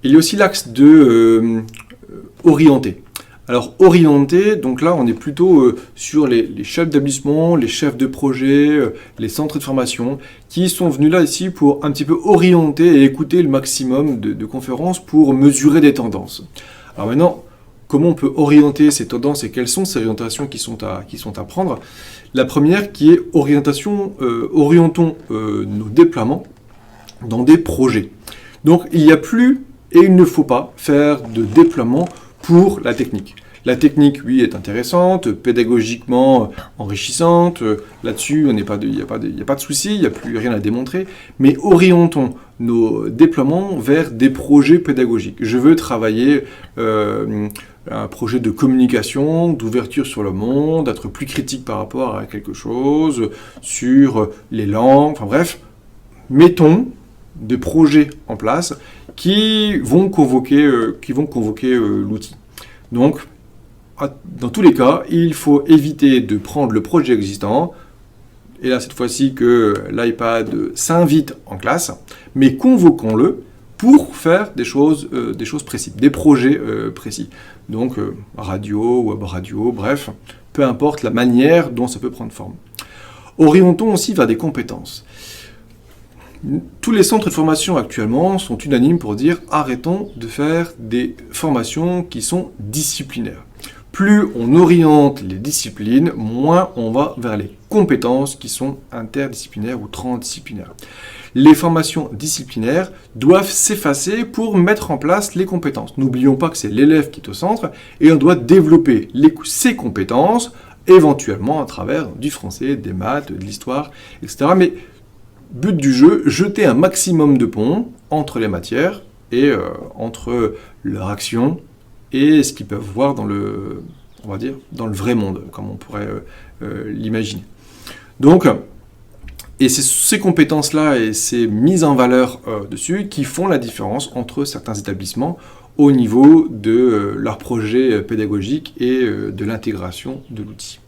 Il y a aussi l'axe de orienter. Alors orienter, donc là on est plutôt sur les chefs d'établissement, les chefs de projet, les centres de formation, qui sont venus là ici pour un petit peu orienter et écouter le maximum de conférences pour mesurer des tendances. Alors maintenant, comment on peut orienter ces tendances et quelles sont ces orientations qui sont à prendre? La première qui est orientons nos déploiements dans des projets. Donc il n'y a plus et il ne faut pas faire de déploiement pour la technique. La technique, oui, est intéressante, pédagogiquement enrichissante. Là-dessus, il n'y a pas de souci, il n'y a plus rien à démontrer. Mais orientons nos déploiements vers des projets pédagogiques. Je veux travailler un projet de communication, d'ouverture sur le monde, d'être plus critique par rapport à quelque chose, sur les langues, enfin bref. Mettons des projets en place qui vont convoquer l'outil. Donc, dans tous les cas, il faut éviter de prendre le projet existant, et là cette fois-ci que l'iPad s'invite en classe, mais convoquons-le pour faire des choses précises, des projets précis. Donc radio, web radio, bref, peu importe la manière dont ça peut prendre forme. Orientons aussi vers des compétences. Tous les centres de formation actuellement sont unanimes pour dire arrêtons de faire des formations qui sont disciplinaires. Plus on oriente les disciplines, moins on va vers les compétences qui sont interdisciplinaires ou transdisciplinaires. Les formations disciplinaires doivent s'effacer pour mettre en place les compétences. N'oublions pas que c'est l'élève qui est au centre et on doit développer ses compétences, éventuellement à travers du français, des maths, de l'histoire, etc. Mais but du jeu, jeter un maximum de ponts entre les matières et entre leur action et ce qu'ils peuvent voir dans le vrai monde, comme on pourrait l'imaginer. Donc, et c'est ces compétences-là et ces mises en valeur dessus qui font la différence entre certains établissements au niveau de leur projet pédagogique et de l'intégration de l'outil.